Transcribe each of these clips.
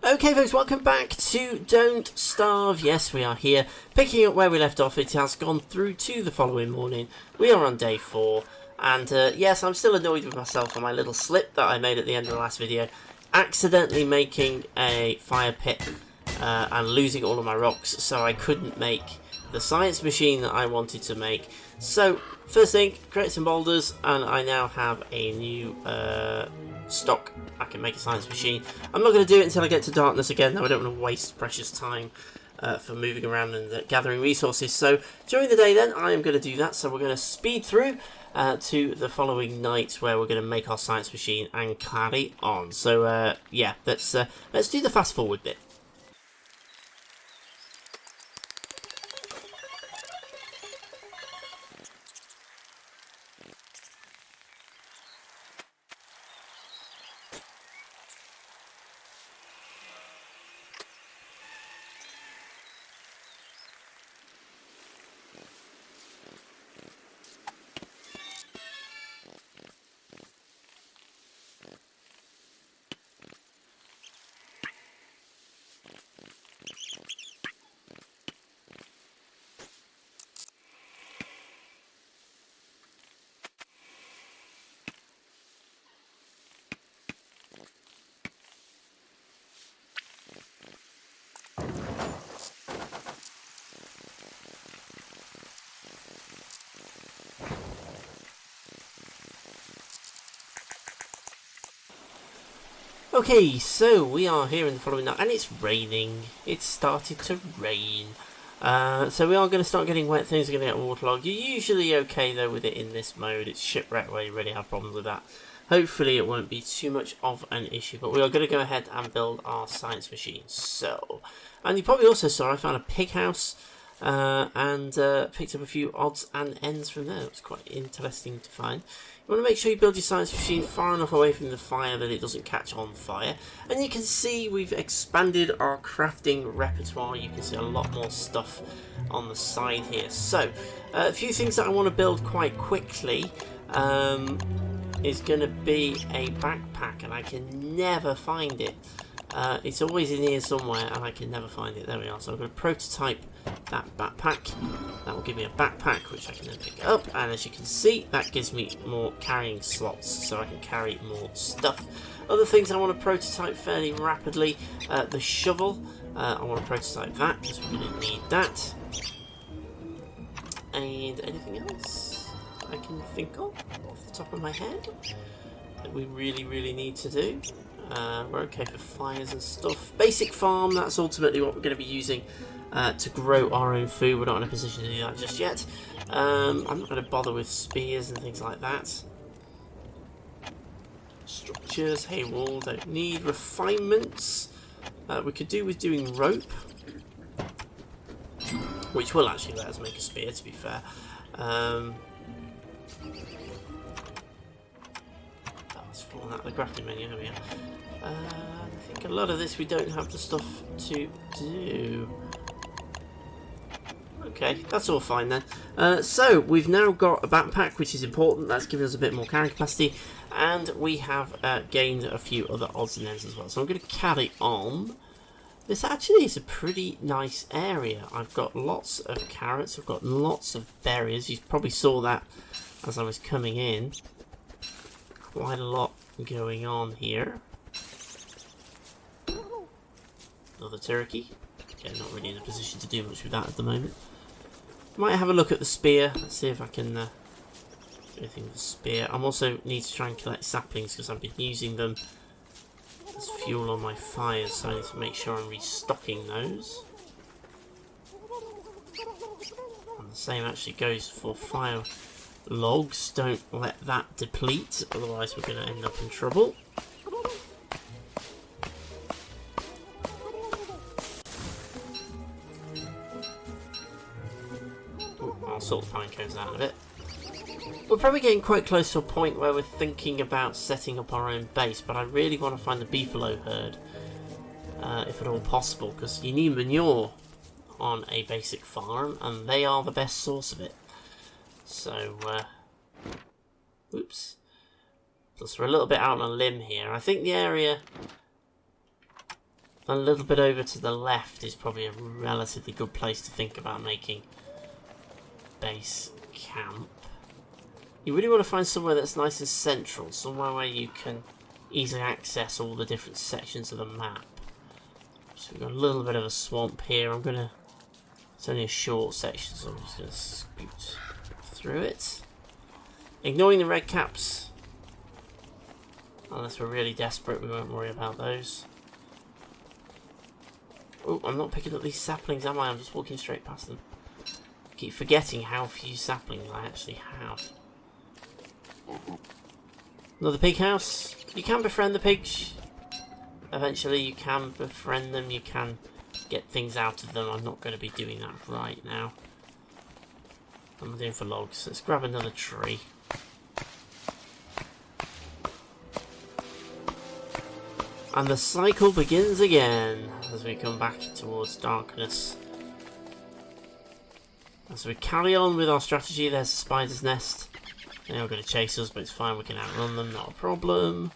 Okay folks, welcome back to Don't Starve. Yes, we are here, picking up where we left off. It has gone through to the following morning. We are on day 4, and yes, I'm still annoyed with myself on my little slip that I made at the end of the last video. Accidentally making a fire pit and losing all of my rocks, so I couldn't make the science machine that I wanted to make. So, first thing, create some boulders, and I now have a new stock. I can make a science machine. I'm not going to do it until I get to darkness again, though I don't want to waste precious time for moving around and gathering resources. So during the day then, I am going to do that. So we're going to speed through to the following night where we're going to make our science machine and carry on. So yeah, let's do the fast forward bit. Okay, so we are here in the following night, and it's raining. It's started to rain. So we are going to start getting wet, things are going to get waterlogged. You're usually okay though with it in this mode. It's shipwreck where you really have problems with that. Hopefully it won't be too much of an issue, but we are going to go ahead and build our science machine. So, and you probably also saw I found a pig house and picked up a few odds and ends from there. It was quite interesting to find. You want to make sure you build your science machine far enough away from the fire that it doesn't catch on fire. And you can see we've expanded our crafting repertoire. You can see a lot more stuff on the side here. So, a few things that I want to build quite quickly is going to be a backpack, and I can never find it. It's always in here somewhere, and I can never find it. There we are. So I'm going to prototype that backpack. That will give me a backpack, which I can then pick up. And as you can see, that gives me more carrying slots, so I can carry more stuff. Other things I want to prototype fairly rapidly. The shovel. I want to prototype that, because we're going to need that. And anything else I can think of off the top of my head that we really need to do. We're okay for fires and stuff. Basic farm, that's ultimately what we're going to be using to grow our own food. We're not in a position to do that just yet. I'm not going to bother with spears and things like that. Structures, hay wall, don't need. Refinements, we could do with doing rope, which will actually let us make a spear, to be fair. That's fallen out of the crafting menu, here we are. I think a lot of this we don't have the stuff to do. Okay, that's all fine then. So we've now got a backpack, which is important. That's giving us a bit more carrying capacity, and we have gained a few other odds and ends as well. So I'm going to carry on. This actually is a pretty nice area. I've got lots of carrots. I've got lots of berries. You probably saw that as I was coming in. Quite a lot going on here. Another turkey. Okay, not really in a position to do much with that at the moment. Might have a look at the spear. Let's see if I can do anything with the spear. I'm also need to try and collect saplings because I've been using them as fuel on my fires, so I need to make sure I'm restocking those. And the same actually goes for fire logs. Don't let that deplete, otherwise we're going to end up in trouble. I'll sort the pine cones out in a bit. We're probably getting quite close to a point where we're thinking about setting up our own base, but I really want to find the beefalo herd, if at all possible, because you need manure on a basic farm, and they are the best source of it. So, oops. Plus we're a little bit out on a limb here. I think the area a little bit over to the left is probably a relatively good place to think about making base camp. You really want to find somewhere that's nice and central, somewhere where you can easily access all the different sections of the map. So we've got a little bit of a swamp here. It's only a short section, so I'm just going to scoot through it. Ignoring the red caps. Unless we're really desperate, we won't worry about those. Oh, I'm not picking up these saplings, am I? I'm just walking straight past them. I keep forgetting how few saplings I actually have. Another pig house. You can befriend the pigs. Eventually you can befriend them, you can get things out of them. I'm not going to be doing that right now. I'm doing for logs. Let's grab another tree. And the cycle begins again as we come back towards darkness. As we carry on with our strategy, there's a spider's nest. They're not going to chase us, but it's fine, we can outrun them, not a problem.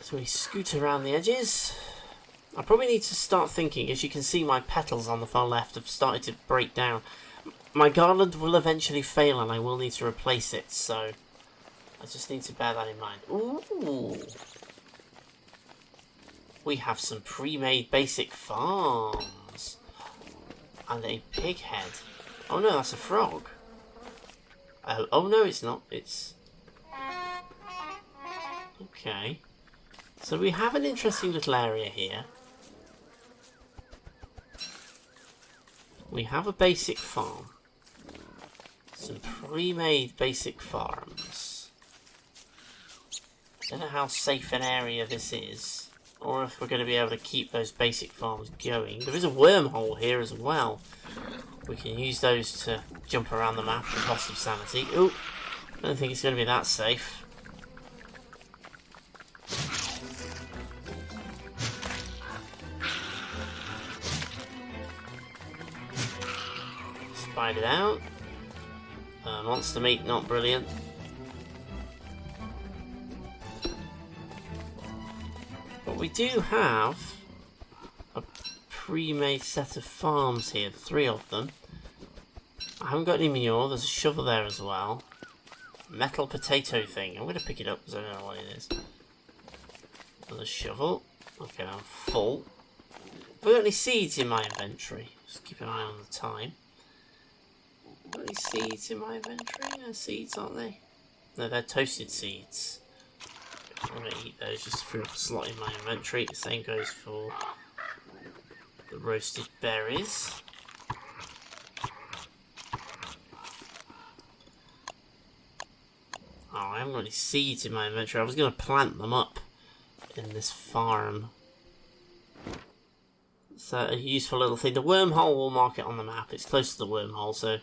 So we scoot around the edges. I probably need to start thinking, as you can see my petals on the far left have started to break down. My garland will eventually fail and I will need to replace it, so I just need to bear that in mind. Ooh! We have some pre-made basic farms. And a pig head. Oh no, that's a frog. Oh no, it's not. It's... Okay. So we have an interesting little area here. We have a basic farm. Some pre-made basic farms. Don't know how safe an area this is, or if we're going to be able to keep those basic farms going. There is a wormhole here as well. We can use those to jump around the map at the cost of sanity. Ooh, I don't think it's going to be that safe. Spied it out. Monster meat, not brilliant. But we do have a pre-made set of farms here, 3 of them. I haven't got any manure, there's a shovel there as well. Metal potato thing, I'm going to pick it up because I don't know what it is. Another shovel. Okay, I'm full. Have I got any seeds in my inventory? Just keep an eye on the time. Got any seeds in my inventory? They're seeds, aren't they? No, they're toasted seeds. I'm going to eat those just to free up a slot in my inventory. The same goes for the roasted berries. Oh, I haven't got any seeds in my inventory. I was going to plant them up in this farm. It's a useful little thing. The wormhole will mark it on the map. It's close to the wormhole, so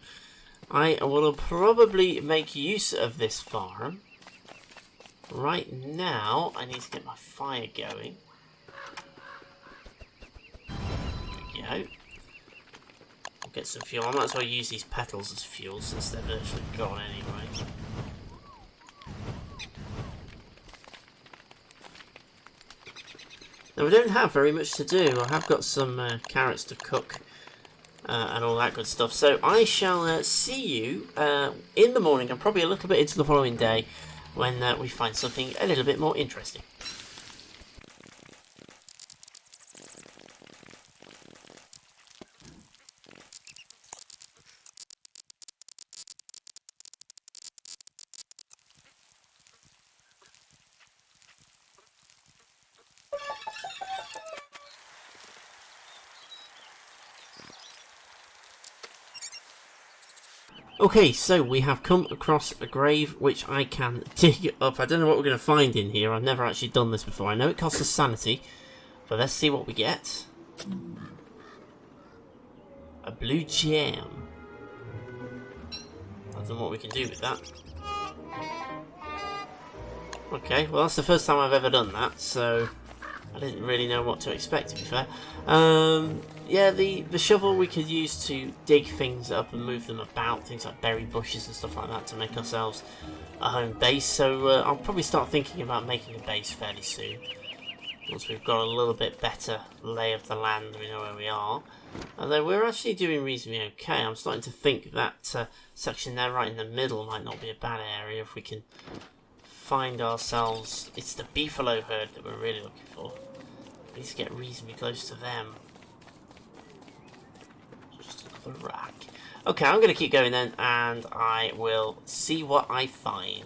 I will probably make use of this farm. Right now, I need to get my fire going. There we go. I'll get some fuel. I might as well use these petals as fuel since they're virtually gone anyway. Now, we don't have very much to do. I have got some carrots to cook and all that good stuff. So I shall see you in the morning and probably a little bit into the following day when we find something a little bit more interesting. Okay, so we have come across a grave which I can dig up. I don't know what we're going to find in here. I've never actually done this before. I know it costs us sanity, but let's see what we get. A blue gem. I don't know what we can do with that. Okay, well that's the first time I've ever done that, so I didn't really know what to expect, to be fair. yeah, the shovel we could use to dig things up and move them about, things like berry bushes and stuff like that, to make ourselves a home base. So I'll probably start thinking about making a base fairly soon, once we've got a little bit better lay of the land, we know where we are. Although we're actually doing reasonably okay. I'm starting to think that section there right in the middle might not be a bad area if we can find ourselves... It's the beefalo herd that we're really looking for. We need to get reasonably close to them. Just another rack. Okay, I'm going to keep going then, and I will see what I find.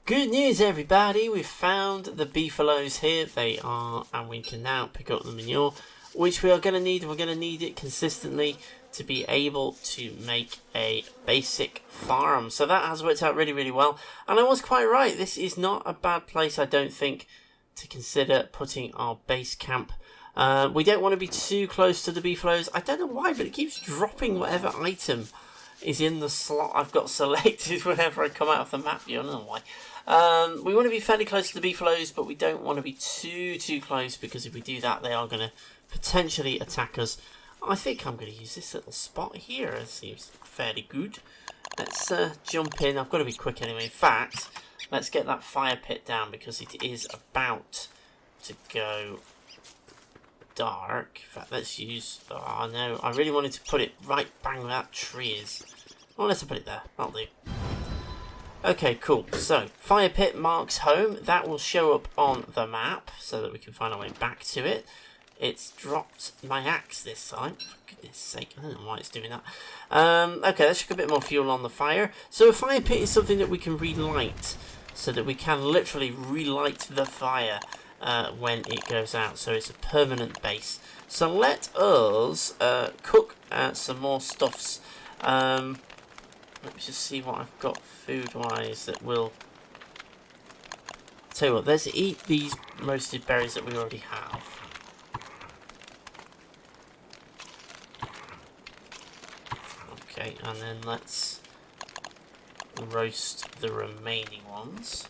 Good news, everybody! We've found the beefalos here. They are, and we can now pick up the manure, which we are going to need. We're going to need it consistently to be able to make a basic farm. So that has worked out really, really well. And I was quite right. This is not a bad place, I don't think, to consider putting our base camp. We don't want to be too close to the beefalos. I don't know why, but it keeps dropping whatever item is in the slot I've got selected whenever I come out of the map. I don't know why. We want to be fairly close to the beefalos, but we don't want to be too close, because if we do that, they are going to potentially attack us. I think I'm going to use this little spot here. It seems fairly good. Let's jump in. I've got to be quick anyway. In fact, let's get that fire pit down, because it is about to go dark. In fact, let's use... Oh no, I really wanted to put it right bang where that tree is. Oh, let's put it there. That'll do. Okay, cool. So, fire pit marks home. That will show up on the map so that we can find our way back to it. It's dropped my axe this time. For goodness sake, I don't know why it's doing that. Okay, let's chuck a bit more fuel on the fire. So a fire pit is something that we can relight, so that we can literally relight the fire when it goes out. So it's a permanent base. So let us cook some more stuffs. Let me just see what I've got food-wise that will... Tell you what, let's eat these roasted berries that we already have. Okay, and then let's roast the remaining ones.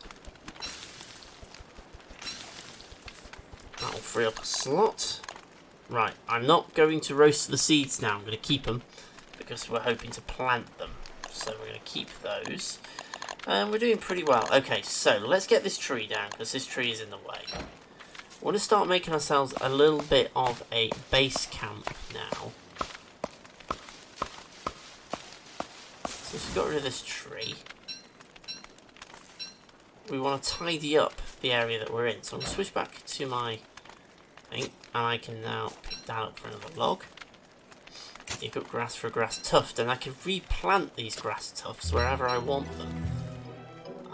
That'll free up a slot. Right, I'm not going to roast the seeds now. I'm going to keep them, because we're hoping to plant them. So we're going to keep those. And we're doing pretty well. Okay, so let's get this tree down, because this tree is in the way. We want to start making ourselves a little bit of a base camp now. So we've got rid of this tree. We want to tidy up the area that we're in. So I'm going to switch back to my thing, and I can now pick that up for another log. Dig up grass for a grass tuft, and I can replant these grass tufts wherever I want them.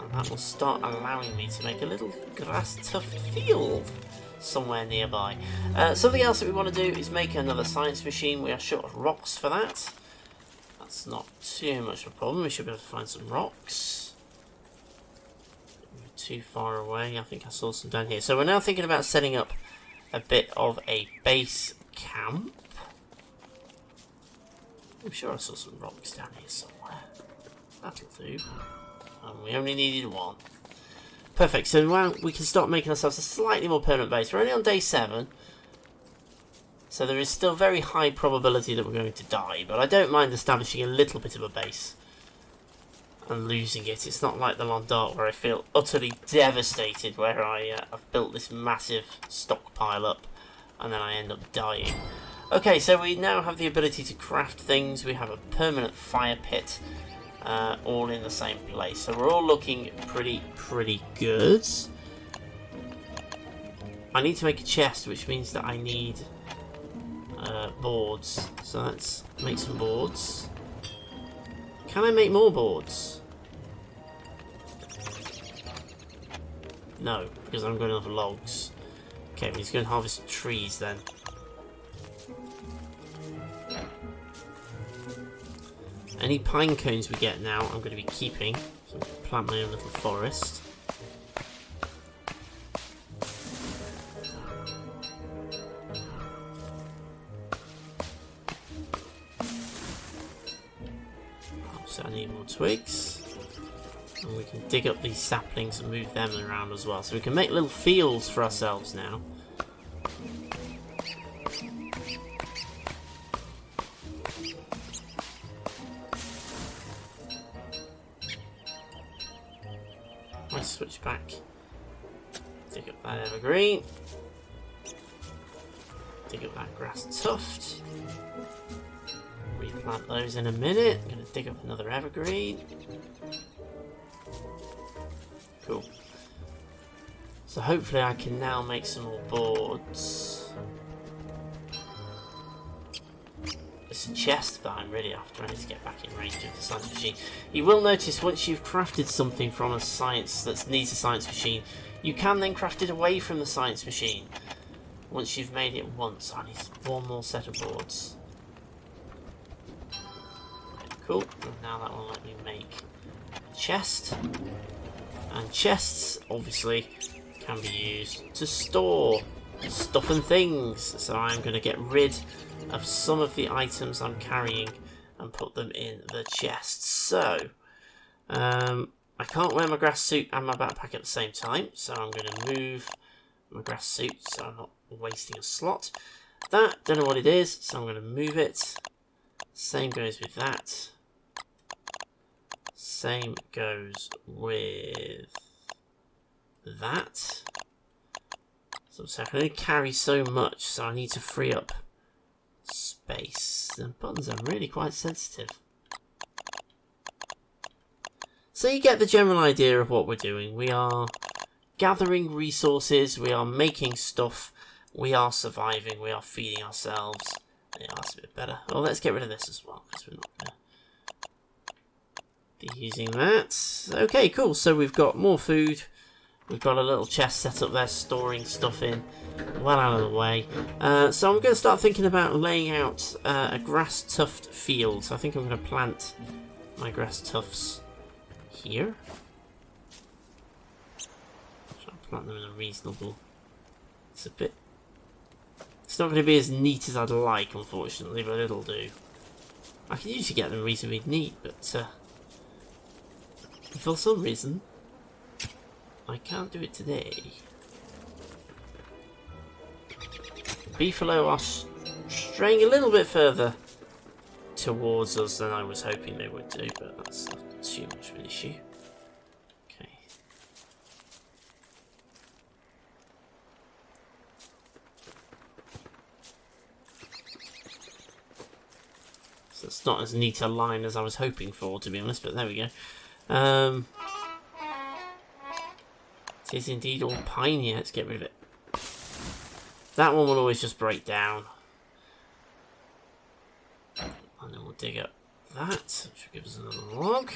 And that will start allowing me to make a little grass tuft field somewhere nearby. Something else that we want to do is make another science machine. We are short of rocks for that. That's not too much of a problem. We should be able to find some rocks. We're too far away. I think I saw some down here. So we're now thinking about setting up a bit of a base camp. I'm sure I saw some rocks down here somewhere. That'll do. And we only needed one. Perfect. So now we can start making ourselves a slightly more permanent base. We're only on day 7. So there is still very high probability that we're going to die. But I don't mind establishing a little bit of a base and losing it. It's not like the Londart where I feel utterly devastated, where I've built this massive stockpile up and then I end up dying. Okay, so we now have the ability to craft things. We have a permanent fire pit, all in the same place. So we're all looking pretty good. I need to make a chest, which means that I need boards. So let's make some boards. Can I make more boards? No, because I'm going for logs. Okay, he's going to harvest trees then. Any pine cones we get now, I'm going to be keeping. So I'm going to plant my own little forest. So I need more twigs. And we can dig up these saplings and move them around as well. So we can make little fields for ourselves now. Let's switch back. Dig up that evergreen. Dig up that grass tuft. Replant those in a minute. I'm going to dig up another evergreen. Cool. So hopefully I can now make some more boards. It's a chest that I'm really after. I need to get back in range of the science machine. You will notice once you've crafted something from a science that needs a science machine, you can then craft it away from the science machine. Once you've made it once. I need one more set of boards. Cool. And now that will let me make a chest. And chests, obviously, can be used to store stuff and things. So I'm going to get rid of some of the items I'm carrying and put them in the chests. So, I can't wear my grass suit and my backpack at the same time. So I'm going to move my grass suit so I'm not wasting a slot. That, don't know what it is, so I'm going to move it. Same goes with that. Same goes with that. So I can only carry so much, so I need to free up space. The buttons are really quite sensitive. So you get the general idea of what we're doing. We are gathering resources, we are making stuff, we are surviving, we are feeding ourselves. Yeah, that's a bit better. Well, let's get rid of this as well, because we're not going to be using that. Okay, cool. So we've got more food. We've got a little chest set up there, storing stuff in, well out of the way. So I'm going to start thinking about laying out a grass tuft field. So I think I'm going to plant my grass tufts here. Try to plant them in a reasonable... It's not going to be as neat as I'd like, unfortunately, but it'll do. I can usually get them reasonably neat, but for some reason, I can't do it today. Beefalo are straying a little bit further towards us than I was hoping they would do, but that's not too much of an issue. Okay. So it's not as neat a line as I was hoping for, to be honest, but there we go. It is indeed all piney. Let's get rid of it. That one will always just break down. And then we'll dig up that, which will give us another log.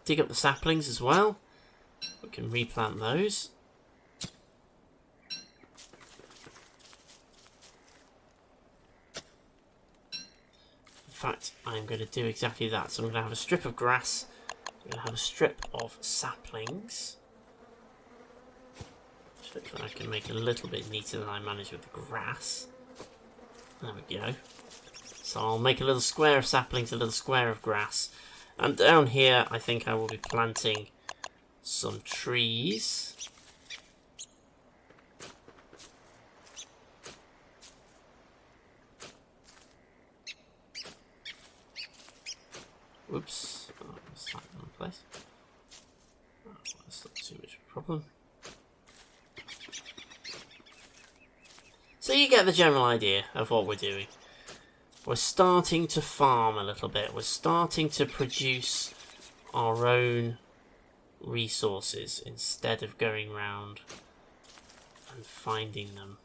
Dig up the saplings as well. We can replant those. In fact, I'm going to do exactly that. So I'm going to have a strip of grass. I'm going to have a strip of saplings. Which I can make a little bit neater than I managed with the grass. There we go. So I'll make a little square of saplings, a little square of grass. And down here, I think I will be planting some trees. Whoops. Oh, that's not in one place. Oh, that's not too much of a problem. So you get the general idea of what we're doing. We're starting to farm a little bit. We're starting to produce our own resources instead of going around and finding them.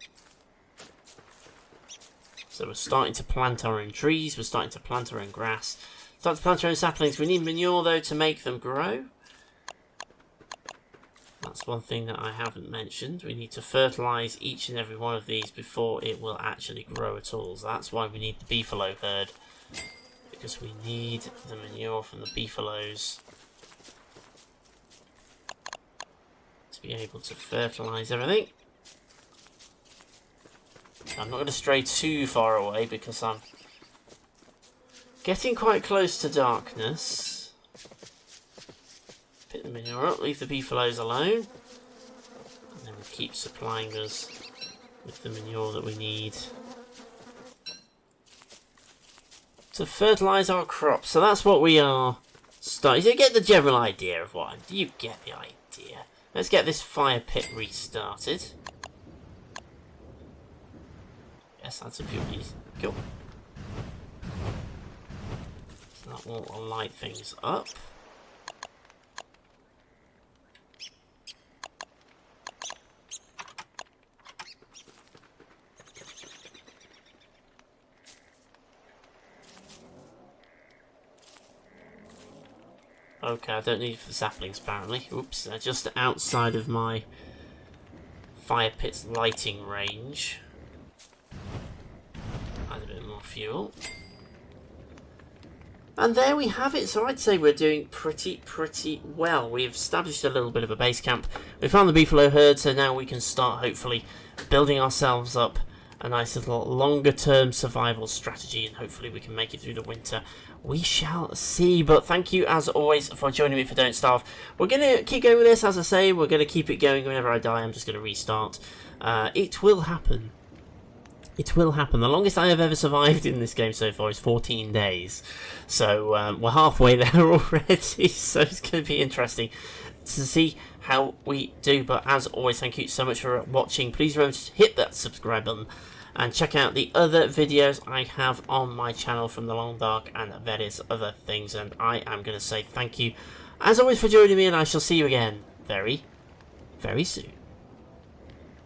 So we're starting to plant our own trees. We're starting to plant our own grass. Starting to plant our own saplings. We need manure though to make them grow. That's one thing that I haven't mentioned. We need to fertilise each and every one of these before it will actually grow at all. So that's why we need the beefalo herd. Because we need the manure from the beefaloes to be able to fertilise everything. I'm not going to stray too far away because I'm getting quite close to darkness. Pick the manure up, leave the beefaloes alone, and then we keep supplying us with the manure that we need to fertilise our crops. So that's what we are starting. You get the general idea of what you get the idea. Let's get this fire pit restarted. Yes, that's a few of these. Cool. That will light things up. Okay, I don't need it for the saplings apparently. Oops, they're just outside of my fire pit's lighting range. Add a bit more fuel. And there we have it. So I'd say we're doing pretty well. We've established a little bit of a base camp. We found the beefalo herd, so now we can start hopefully building ourselves up a nice little longer term survival strategy, and hopefully we can make it through the winter. We shall see. But thank you as always for joining me for Don't Starve. We're going to keep going with this. As I say, we're going to keep it going. Whenever I die, I'm just going to restart. It will happen. It will happen. The longest I have ever survived in this game so far is 14 days. So we're halfway there already. So it's going to be interesting to see how we do. But as always, thank you so much for watching. Please remember to hit that subscribe button and check out the other videos I have on my channel from the Long Dark and various other things. And I am going to say thank you as always for joining me, and I shall see you again very soon.